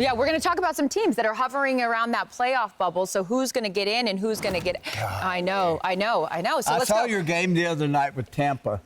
Yeah, we're going to talk about some teams that are hovering around that playoff bubble. So who's going to get in and who's going to get... I know. So I saw your game the other night with Tampa,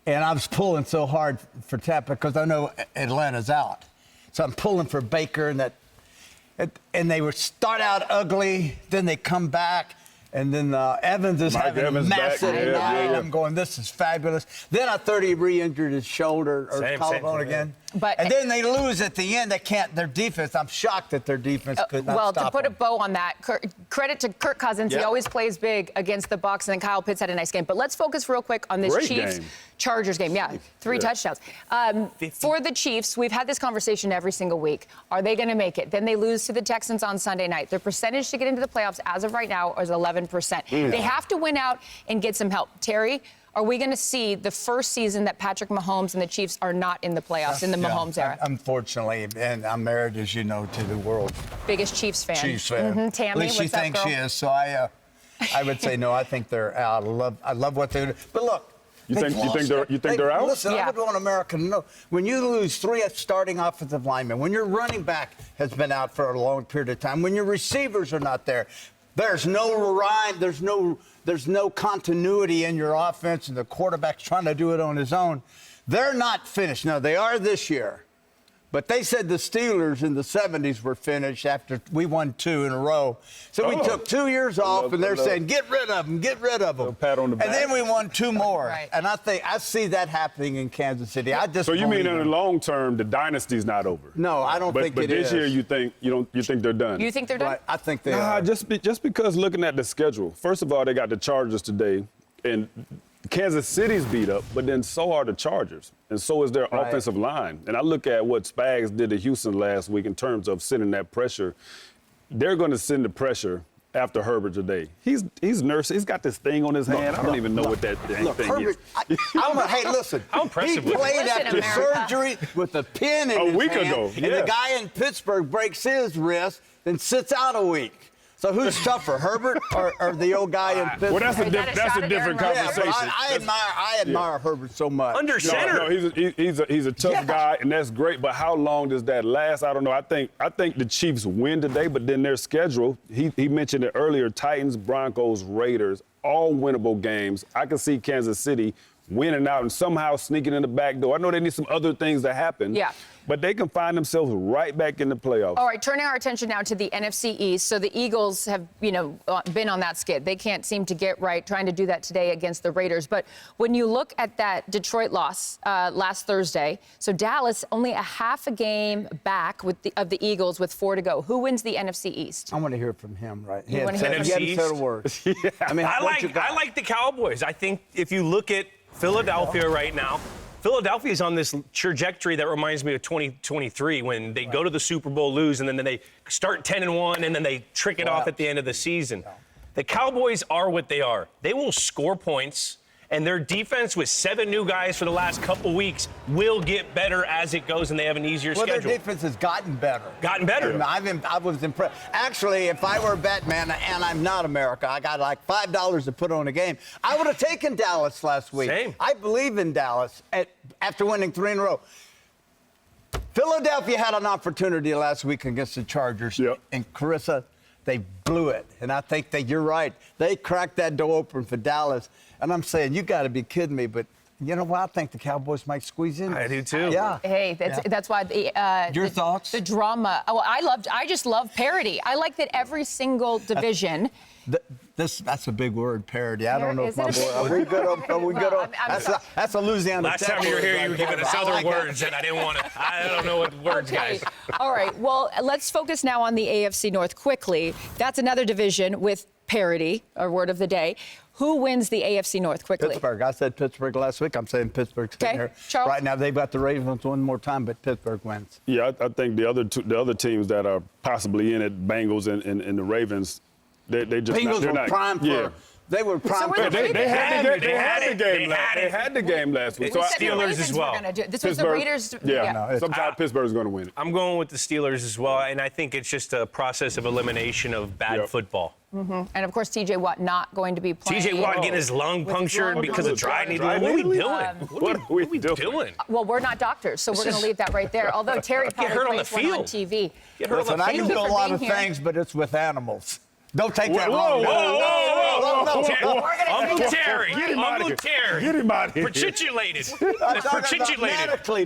and I was pulling so hard for Tampa because I know Atlanta's out. So I'm pulling for Baker, and they would start out ugly, then they come back. And then Evans is having a massive night. I'm going, this is fabulous. Then I thought he re-injured his shoulder or collarbone again. And then they lose at the end. They can't. Their defense. I'm shocked that their defense could not stop them. Well, to put a bow on that, credit to Kirk Cousins. He always plays big against the Bucs, and then Kyle Pitts had a nice game. But let's focus real quick on this Chiefs-Chargers game. Yeah, 3 touchdowns. For the Chiefs, we've had this conversation every single week. Are they going to make it? Then they lose to the Texans on Sunday night. Their percentage to get into the playoffs as of right now is 11%. They have to win out and get some help. Terry, are we going to see the first season that Patrick Mahomes and the Chiefs are not in the playoffs in the Mahomes era? Unfortunately, and I'm married, as you know, to the world's biggest Chiefs fan. Tammy, at least she thinks she is. So I would say no. I think they're out. I love what they do. But look, you think they're out? Listen, I would want America to know when you lose 3 starting offensive linemen, when your running back has been out for a long period of time, when your receivers are not there. There's no rhyme. There's no continuity in your offense, and the quarterback's trying to do it on his own. They're not finished. Now, they are this year. But they said the Steelers in the 70s were finished after we won 2 in a row. So we took 2 years off, and they're saying, get rid of them, get rid of them. Pat on the back. And then we won 2 more. And I see that happening in Kansas City. So you mean in the long term, the dynasty's not over? No, I don't think it is. But this year, you think they're done? You think they're done? Right, I think they are. Just because looking at the schedule. First of all, they got the Chargers today, and Kansas City's beat up, but then so are the Chargers, and so is their offensive line. And I look at what Spags did to Houston last week in terms of sending that pressure. They're going to send the pressure after Herbert today. He's nursing. He's got this thing on his hand. I don't even know what that thing Herbert, is. Hey, listen. How impressive he played after surgery with a pin in his hand. A week ago. And the guy in Pittsburgh breaks his wrist and sits out a week. So who's tougher, Herbert or the old guy in Pittsburgh? Well, that's a different conversation. Yeah, I admire Herbert so much. Under center. No, he's a tough guy, and that's great. But how long does that last? I don't know. I think the Chiefs win today, but then their schedule. He mentioned it earlier: Titans, Broncos, Raiders, all winnable games. I can see Kansas City winning out and somehow sneaking in the back door. I know they need some other things to happen. Yeah. But they can find themselves right back in the playoffs. All right, turning our attention now to the NFC East. So the Eagles have, been on that skid. They can't seem to get right, trying to do that today against the Raiders. But when you look at that Detroit loss last Thursday, so Dallas only a half a game back of the Eagles with 4 to go. Who wins the NFC East? I want to hear from him, right? You want to hear from him? Said a word. I like the Cowboys. I think if you look at Philadelphia right now, Philadelphia is on this trajectory that reminds me of 2023 when they go to the Super Bowl, lose, and then they start 10-1, and then they trick it off at the end of the season. The Cowboys are what they are. They will score points, and their defense with 7 new guys for the last couple weeks will get better as it goes, and they have an easier schedule. Well, their defense has gotten better. Gotten better. I was impressed. Actually, if I were a Batman, and I'm not America, I got like $5 to put on a game, I would have taken Dallas last week. Same. I believe in Dallas after winning 3 in a row. Philadelphia had an opportunity last week against the Chargers. Yep. And Carissa, they blew it. And I think that you're right. They cracked that door open for Dallas. And I'm saying, you got to be kidding me. But you know what? I think the Cowboys might squeeze in. I do too. Yeah. Hey, that's why your thoughts? The drama. Oh, I just love parity. I like that every single division. That's a big word, parody. I don't know if my boy. Are we good on? That's a Louisiana. Last time you were here, you were giving us other words, and I didn't want to. I don't know what words, guys. All right. Well, let's focus now on the AFC North quickly. That's another division with parity, our word of the day. Who wins the AFC North quickly? Pittsburgh. I said Pittsburgh last week. I'm saying Pittsburgh's sitting here. Charles? Right now, they've got the Ravens one more time, but Pittsburgh wins. Yeah, I think the other teams that are possibly in it, Bengals and the Ravens, they just Bengals they're were not prime for. They were prime. They had the game last week. So Steelers as well. This was the Raiders. Sometimes Pittsburgh's going to win it. I'm going with the Steelers as well, and I think it's just a process of elimination of bad football. And of course, TJ Watt not going to be playing. TJ Watt getting his lung punctured because of dry needle. What are we doing? What are we doing? Well, we're not doctors, so we're going to leave that right there. Although Terry probably hurt on plays the one on field. TV. Listen, I can do a lot of things, but it's with animals. Don't take that wrong. Uncle Terry. Uncle Terry. Get him out of here. Particulated.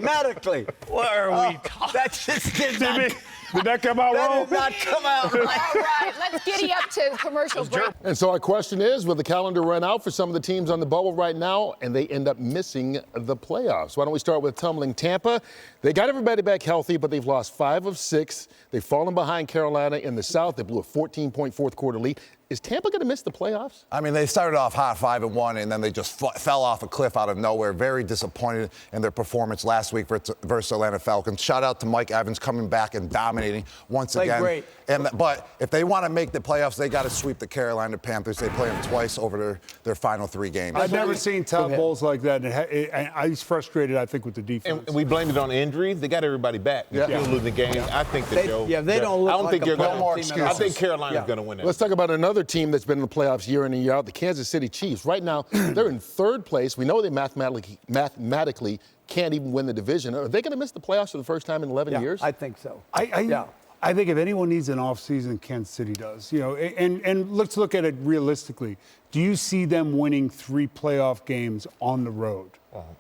Medically. What are we talking? That just did not, Did that come out that wrong? did not come out right. All right, let's giddy up to commercial break. And so our question is, will the calendar run out for some of the teams on the bubble right now and they end up missing the playoffs? Why don't we start with tumbling Tampa? They got everybody back healthy, but they've lost 5 of 6. They've fallen behind Carolina in the South. They blew a 14-point fourth quarter lead. Is Tampa going to miss the playoffs? I mean, they started off hot 5-1, and then they just fell off a cliff out of nowhere. Very disappointed in their performance last week versus Atlanta Falcons. Shout out to Mike Evans coming back and dominating once again. Great. But if they want to make the playoffs, they got to sweep the Carolina Panthers. They play them twice over their final 3 games. I've never seen top bowls like that, and I was frustrated, I think, with the defense. And we blamed it on injuries. They got everybody back. They're still losing games. I think that they don't look I don't like think a they're playoff going team to. at all. I think Carolina's going to win it. Let's talk about another team that's been in the playoffs year in and year out, the Kansas City Chiefs. Right now, they're in 3rd place. We know they mathematically can't even win the division. Are they going to miss the playoffs for the first time in 11 years? I think so. I think if anyone needs an offseason, Kansas City does. You know, and let's look at it realistically. Do you see them winning 3 playoff games on the road?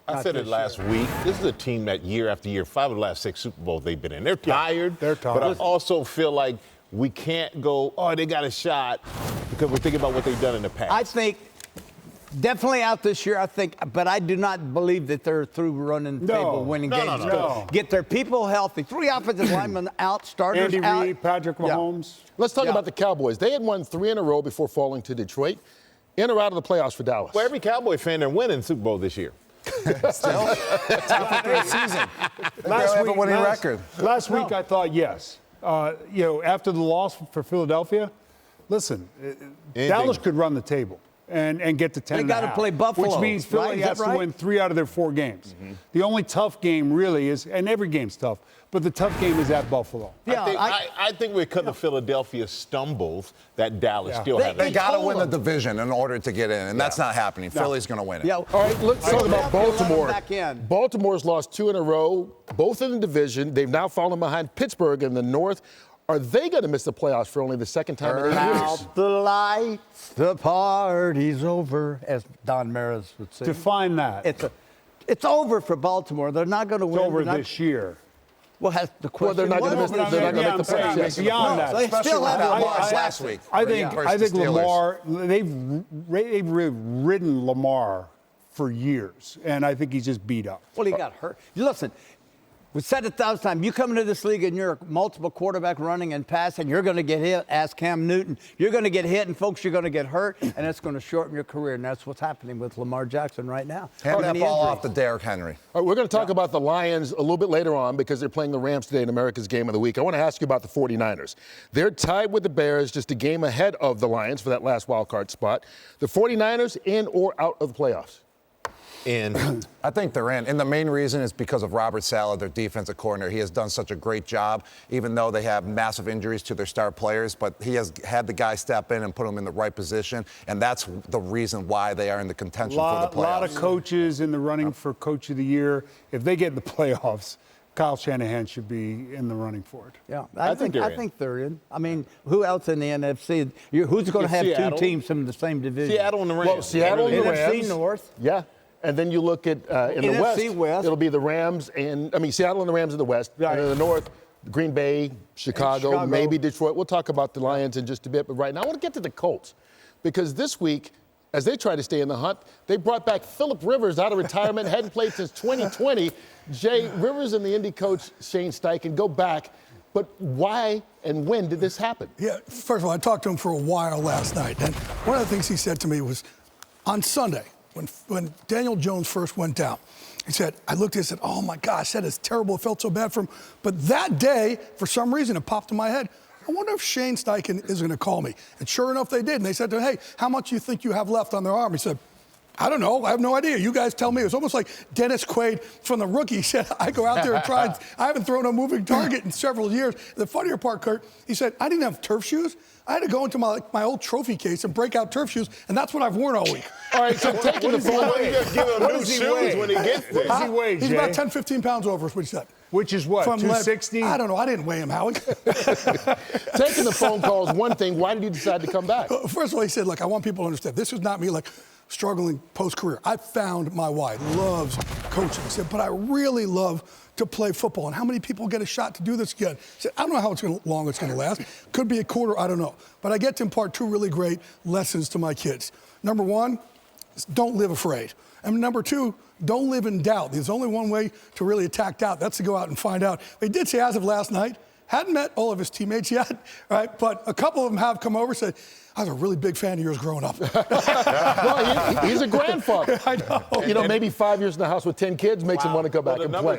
I said it last week. This is a team that year after year, 5 of the last 6 Super Bowls they've been in. They're tired. They're tired. But I also feel like we can't go, oh, they got a shot, because we're thinking about what they've done in the past. I think definitely out this year, but I do not believe that they're through running the table, winning games. No. Get their people healthy. 3 offensive linemen out, starters Andy out. Reid, Patrick Mahomes. Let's talk about the Cowboys. They had won 3 in a row before falling to Detroit. In or out of the playoffs for Dallas? Well, every Cowboy fan, they're winning Super Bowl this year. Still, season. Last week, I thought yes. After the loss for Philadelphia, listen, Dallas could run the table and get to 10. They got to play Buffalo, which means Philly right? has to win 3 out of their 4 games. The only tough game really is, and every game's tough, but the tough game is at Buffalo. Yeah, I think because of Philadelphia's stumbles that Dallas still has. They got to win the division in order to get in, and that's not happening. Philly's going to win it. Yeah. All right, let's talk about Baltimore. Back in. Baltimore's lost 2 in a row, both in the division. They've now fallen behind Pittsburgh in the North. Are they going to miss the playoffs for only the 2nd time in 8 years? Out the lights, the party's over, as Don Maris would say. Define that. It's over for Baltimore. They're not going to win. It's over this year. Well, the question Well, they're not going to miss. They're not going to make the playoffs. Yes. Beyond that. They still have that a loss last week. I think Steelers. Lamar, they've ridden Lamar for years, and I think he's just beat up. Well, he got hurt. Listen, we said it 1,000 times. You come into this league and you're a multiple quarterback running and passing, you're going to get hit. Ask Cam Newton. You're going to get hit, and folks, you're going to get hurt, and it's going to shorten your career. And that's what's happening with Lamar Jackson right now. Hand that ball off to Derrick Henry. All right, we're going to talk about the Lions a little bit later on because they're playing the Rams today in America's Game of the Week. I want to ask you about the 49ers. They're tied with the Bears, just a game ahead of the Lions for that last wild card spot. The 49ers in or out of the playoffs? In. I think they're in. And the main reason is because of Robert Saleh, their defensive coordinator. He has done such a great job, even though they have massive injuries to their star players. But he has had the guy step in and put them in the right position. And that's the reason why they are in the contention for the playoffs. A lot of coaches in the running for Coach of the Year. If they get in the playoffs, Kyle Shanahan should be in the running for it. Yeah, I think they're in. I mean, who else in the NFC? Who's going to have Seattle. 2 teams from the same division? Seattle and the Rams. Well, Seattle and the NFC Rams. North. Yeah. And then you look at in the NFC West. it'll be the Rams Seattle and the Rams in the West. Right. And in the North, Green Bay, Chicago, maybe Detroit. We'll talk about the Lions in just a bit. But right now, I want to get to the Colts because this week, as they try to stay in the hunt, they brought back Phillip Rivers out of retirement, hadn't played since 2020. Jay, Rivers and the Indy coach Shane Steichen go back. But why and when did this happen? Yeah, first of all, I talked to him for a while last night. And one of the things he said to me was on Sunday, when Daniel Jones first went down, he said, I looked at it and said, oh my gosh, that is terrible. It felt so bad for him. But that day, for some reason, it popped in my head. I wonder if Shane Steichen is going to call me. And sure enough, they did. And they said to him, hey, how much do you think you have left on their arm? He said, I don't know. I have no idea. You guys tell me. It was almost like Dennis Quaid from The Rookie. He said, I go out there and try. I haven't thrown a moving target in several years. The funnier part, Kurt, he said, I didn't have turf shoes. I had to go into my old trophy case and break out turf shoes, and that's what I've worn all week. All right, so taking the phone. You just give him new shoes when he gets there. What does he weigh, He's Jay? about 10, 15 pounds over, is what he said. Which is what, 260? I don't know. I didn't weigh him, Howie. Taking the phone call is one thing. Why did you decide to come back? First of all, he said, look, I want people to understand, this is not me, like, struggling post-career. I found my wife, loves coaching. He said, but I really love to play football. And how many people get a shot to do this again? He said, I don't know how long it's going to last. Could be a quarter, I don't know. But I get to impart 2 really great lessons to my kids. Number 1, don't live afraid. And number 2, don't live in doubt. There's only one way to really attack doubt. That's to go out and find out. They did say as of last night, hadn't met all of his teammates yet, right? But a couple of them have come over and said, I was a really big fan of yours growing up. Well, he's a grandfather. I know. You know, maybe 5 years in the house with 10 kids makes him want to go back and play.